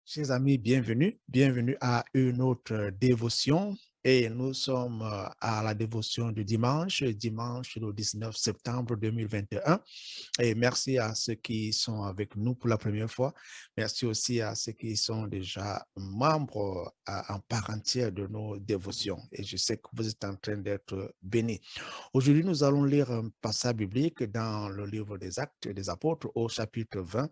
Chers amis, bienvenue à une autre dévotion. Et nous sommes à la dévotion du dimanche le 19 septembre 2021. Et merci à ceux qui sont avec nous pour la première fois. Merci aussi à ceux qui sont déjà membres en part entière de nos dévotions. Et je sais que vous êtes en train d'être bénis. Aujourd'hui, nous allons lire un passage biblique dans le livre des Actes des Apôtres au chapitre 20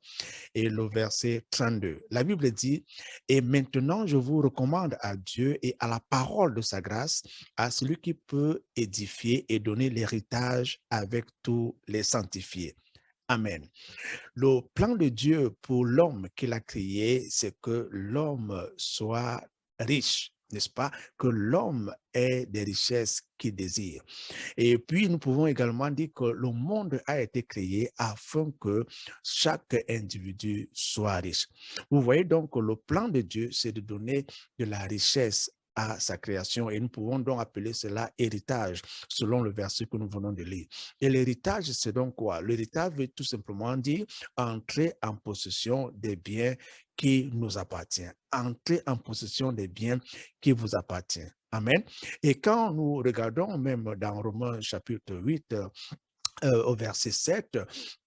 et le verset 32. La Bible dit, et maintenant je vous recommande à Dieu et à la parole de sa grâce, à celui qui peut édifier et donner l'héritage avec tous les sanctifiés. Amen. Le plan de Dieu pour l'homme qu'il a créé, c'est que l'homme soit riche, n'est-ce pas? Que l'homme ait des richesses qu'il désire. Et puis, nous pouvons également dire que le monde a été créé afin que chaque individu soit riche. Vous voyez donc que le plan de Dieu, c'est de donner de la richesse à sa création et nous pouvons donc appeler cela héritage selon le verset que nous venons de lire. Et l'héritage, c'est donc quoi? L'héritage veut tout simplement dire entrer en possession des biens qui nous appartiennent. Entrer en possession des biens qui vous appartiennent. Amen. Et quand nous regardons même dans Romains chapitre 8, au verset 7,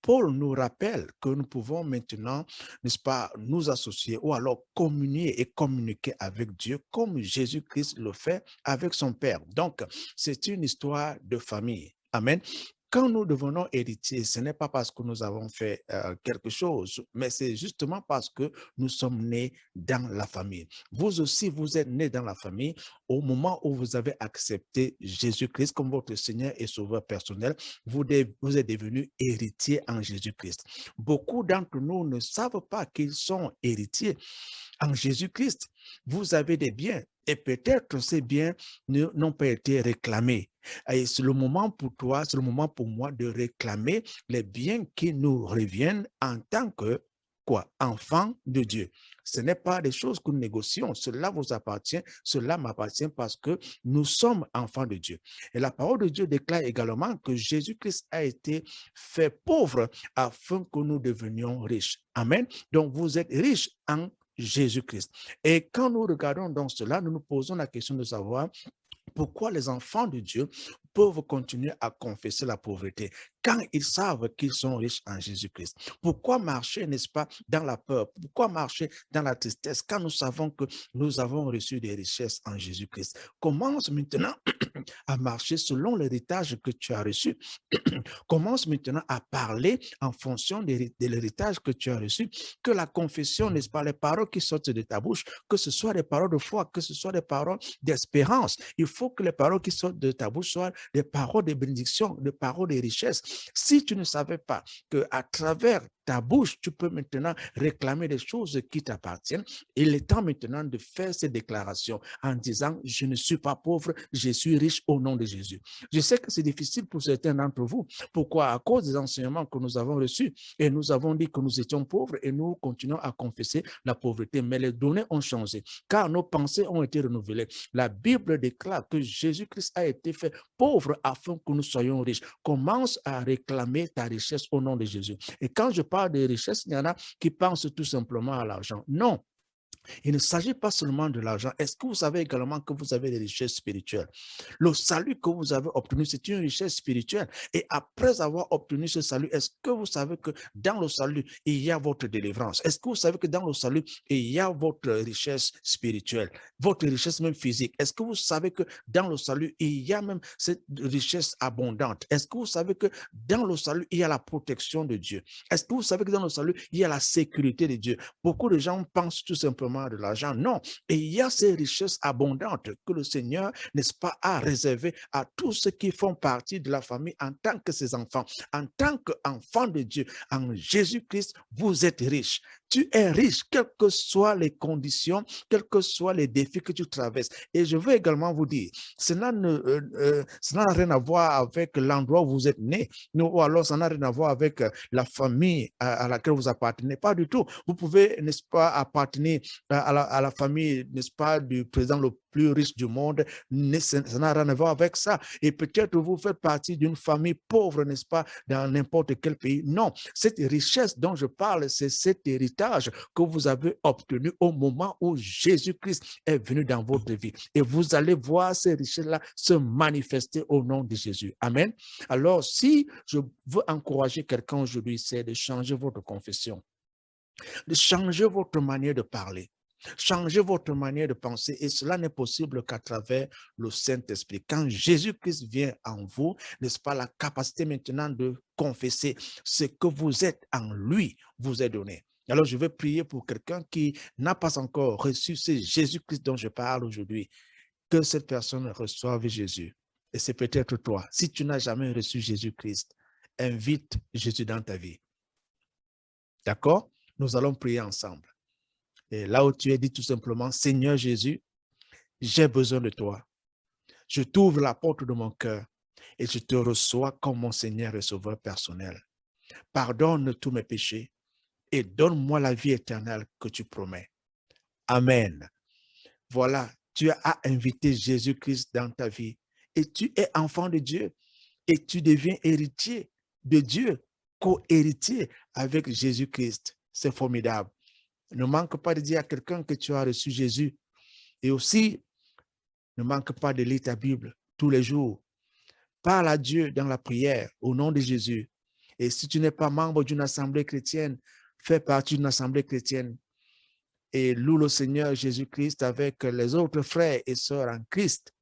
Paul nous rappelle que nous pouvons maintenant, n'est-ce pas, nous associer ou alors communier et communiquer avec Dieu comme Jésus-Christ le fait avec son Père. Donc, c'est une histoire de famille. Amen. Quand nous devenons héritiers, ce n'est pas parce que nous avons fait quelque chose, mais c'est justement parce que nous sommes nés dans la famille. Vous aussi, vous êtes nés dans la famille au moment où vous avez accepté Jésus-Christ comme votre Seigneur et Sauveur personnel. Vous êtes devenus héritiers en Jésus-Christ. Beaucoup d'entre nous ne savent pas qu'ils sont héritiers en Jésus-Christ. Vous avez des biens et peut-être ces biens n'ont pas été réclamés. Et c'est le moment pour toi, c'est le moment pour moi de réclamer les biens qui nous reviennent en tant que quoi? Enfants de Dieu. Ce n'est pas des choses que nous négocions. Cela vous appartient, cela m'appartient parce que nous sommes enfants de Dieu. Et la parole de Dieu déclare également que Jésus-Christ a été fait pauvre afin que nous devenions riches. Amen. Donc vous êtes riches en Jésus-Christ. Et quand nous regardons donc cela, nous nous posons la question de savoir pourquoi les enfants de Dieu peuvent continuer à confesser la pauvreté quand ils savent qu'ils sont riches en Jésus-Christ. Pourquoi marcher, n'est-ce pas, dans la peur? Pourquoi marcher dans la tristesse quand nous savons que nous avons reçu des richesses en Jésus-Christ? Commence maintenant à marcher selon l'héritage que tu as reçu. Commence maintenant à parler en fonction de l'héritage que tu as reçu. Que la confession, n'est-ce pas, les paroles qui sortent de ta bouche, que ce soit des paroles de foi, que ce soit des paroles d'espérance. Il faut que les paroles qui sortent de ta bouche soient des paroles de bénédiction, des paroles de richesse. Si tu ne savais pas qu'à travers ta bouche, tu peux maintenant réclamer des choses qui t'appartiennent, il est temps maintenant de faire ces déclarations en disant, je ne suis pas pauvre, je suis riche au nom de Jésus. Je sais que c'est difficile pour certains d'entre vous. Pourquoi? À cause des enseignements que nous avons reçus et nous avons dit que nous étions pauvres et nous continuons à confesser la pauvreté, mais les données ont changé car nos pensées ont été renouvelées. La Bible déclare que Jésus-Christ a été fait pauvre afin que nous soyons riches. Commence à réclamer ta richesse au nom de Jésus. Et quand je parle de richesse, il y en a qui pensent tout simplement à l'argent. Non. Il ne s'agit pas seulement de l'argent. Est-ce que vous savez également que vous avez des richesses spirituelles? Le salut que vous avez obtenu, c'est une richesse spirituelle. Et après avoir obtenu ce salut, est-ce que vous savez que dans le salut, il y a votre délivrance? Est-ce que vous savez que dans le salut, il y a votre richesse spirituelle, votre richesse même physique? Est-ce que vous savez que dans le salut, il y a même cette richesse abondante? Est-ce que vous savez que dans le salut, il y a la protection de Dieu? Est-ce que vous savez que dans le salut, il y a la sécurité de Dieu? Beaucoup de gens pensent tout simplement de l'argent. Non. Et il y a ces richesses abondantes que le Seigneur, n'est-ce pas, a réservées à tous ceux qui font partie de la famille en tant que ses enfants. En tant qu'enfants de Dieu, en Jésus-Christ, vous êtes riches. Tu es riche, quelles que soient les conditions, quels que soient les défis que tu traverses. Et je veux également vous dire, cela n'a rien à voir avec l'endroit où vous êtes né, ou alors ça n'a rien à voir avec la famille à laquelle vous appartenez. Pas du tout. Vous pouvez, n'est-ce pas, appartenir à la famille, n'est-ce pas, du président le plus riche du monde, ça n'a rien à voir avec ça. Et peut-être vous faites partie d'une famille pauvre, n'est-ce pas, dans n'importe quel pays. Non, cette richesse dont je parle, c'est cet héritage l'héritage que vous avez obtenu au moment où Jésus-Christ est venu dans votre vie. Et vous allez voir ces richesses-là se manifester au nom de Jésus. Amen. Alors, si je veux encourager quelqu'un aujourd'hui, c'est de changer votre confession, de changer votre manière de parler. Changez votre manière de penser et cela n'est possible qu'à travers le Saint-Esprit. Quand Jésus-Christ vient en vous, n'est-ce pas, la capacité maintenant de confesser ce que vous êtes en lui vous est donné. Alors, je vais prier pour quelqu'un qui n'a pas encore reçu ce Jésus-Christ dont je parle aujourd'hui, que cette personne reçoive Jésus. Et c'est peut-être toi. Si tu n'as jamais reçu Jésus-Christ, invite Jésus dans ta vie. D'accord? Nous allons prier ensemble. Et là où tu es, dis tout simplement, Seigneur Jésus, j'ai besoin de toi. Je t'ouvre la porte de mon cœur et je te reçois comme mon Seigneur et Sauveur personnel. Pardonne tous mes péchés et donne-moi la vie éternelle que tu promets. Amen. Voilà, tu as invité Jésus-Christ dans ta vie et tu es enfant de Dieu et tu deviens héritier de Dieu, co-héritier avec Jésus-Christ. C'est formidable. Ne manque pas de dire à quelqu'un que tu as reçu Jésus. Et aussi, ne manque pas de lire ta Bible tous les jours. Parle à Dieu dans la prière au nom de Jésus. Et si tu n'es pas membre d'une assemblée chrétienne, fais partie d'une assemblée chrétienne et loue le Seigneur Jésus-Christ avec les autres frères et sœurs en Christ.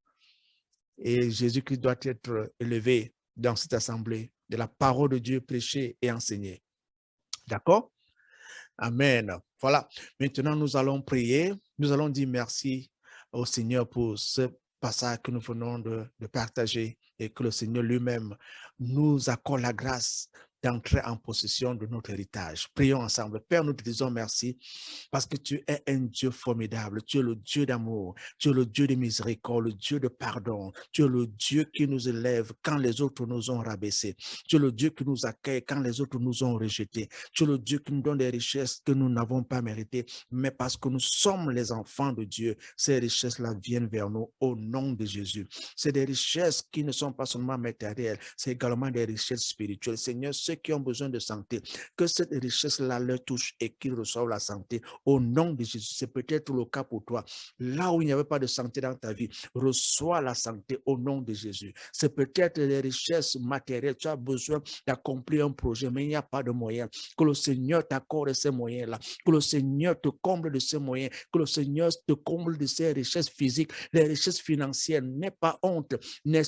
Et Jésus-Christ doit être élevé dans cette assemblée, de la parole de Dieu prêchée et enseignée. D'accord? Amen. Voilà. Maintenant, nous allons prier. Nous allons dire merci au Seigneur pour ce passage que nous venons de partager et que le Seigneur lui-même nous accorde la grâce d'entrer en possession de notre héritage. Prions ensemble. Père, nous te disons merci parce que tu es un Dieu formidable. Tu es le Dieu d'amour. Tu es le Dieu de miséricorde, le Dieu de pardon. Tu es le Dieu qui nous élève quand les autres nous ont rabaissés. Tu es le Dieu qui nous accueille quand les autres nous ont rejetés. Tu es le Dieu qui nous donne des richesses que nous n'avons pas méritées, mais parce que nous sommes les enfants de Dieu, ces richesses-là viennent vers nous au nom de Jésus. C'est des richesses qui ne sont pas seulement matérielles, c'est également des richesses spirituelles. Seigneur, ceux qui ont besoin de santé, que cette richesse-là leur touche et qu'ils reçoivent la santé au nom de Jésus. C'est peut-être le cas pour toi. Là où il n'y avait pas de santé dans ta vie, reçois la santé au nom de Jésus. C'est peut-être les richesses matérielles. Tu as besoin d'accomplir un projet, mais il n'y a pas de moyens. Que le Seigneur t'accorde ces moyens-là. Que le Seigneur te comble de ces moyens. Que le Seigneur te comble de ces richesses physiques, les richesses financières. N'aie pas honte. Ne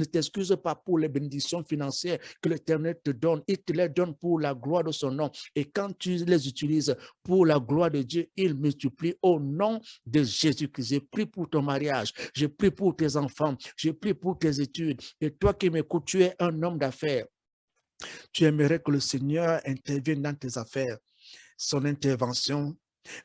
t'excuse pas pour les bénédictions financières que l'Éternel te donne. Il te les donne pour la gloire de son nom. Et quand tu les utilises pour la gloire de Dieu, il multiplie au nom de Jésus-Christ. Je prie pour ton mariage. Je prie pour tes enfants. Je prie pour tes études. Et toi qui m'écoutes, tu es un homme d'affaires. Tu aimerais que le Seigneur intervienne dans tes affaires. Son intervention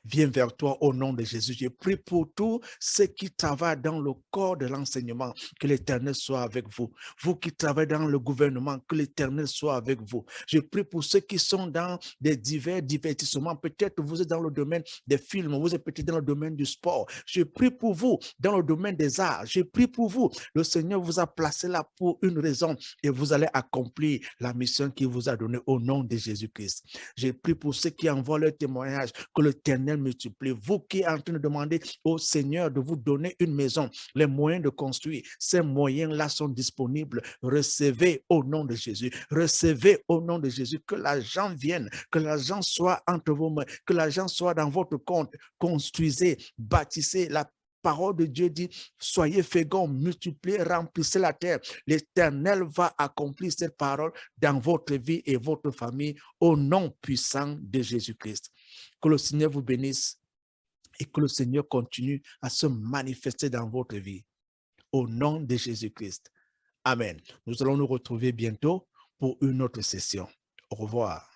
vient vers toi au nom de Jésus. Je prie pour tous ceux qui travaillent dans le corps de l'enseignement, que l'Éternel soit avec vous. Vous qui travaillez dans le gouvernement, que l'Éternel soit avec vous. Je prie pour ceux qui sont dans des divers divertissements. Peut-être vous êtes dans le domaine des films, vous êtes peut-être dans le domaine du sport. Je prie pour vous dans le domaine des arts. Je prie pour vous. Le Seigneur vous a placé là pour une raison et vous allez accomplir la mission qu'il vous a donnée au nom de Jésus-Christ. Je prie pour ceux qui envoient leur témoignage, que l'Éternel multiplie. Vous qui êtes en train de demander au Seigneur de vous donner une maison, les moyens de construire, ces moyens-là sont disponibles. Recevez au nom de Jésus. Recevez au nom de Jésus. Que l'argent vienne, que l'argent soit entre vos mains, que l'argent soit dans votre compte. Construisez, bâtissez. La parole de Dieu dit, soyez féconds, multipliez, remplissez la terre. L'Éternel va accomplir cette parole dans votre vie et votre famille au nom puissant de Jésus-Christ. Que le Seigneur vous bénisse et que le Seigneur continue à se manifester dans votre vie. Au nom de Jésus-Christ. Amen. Nous allons nous retrouver bientôt pour une autre session. Au revoir.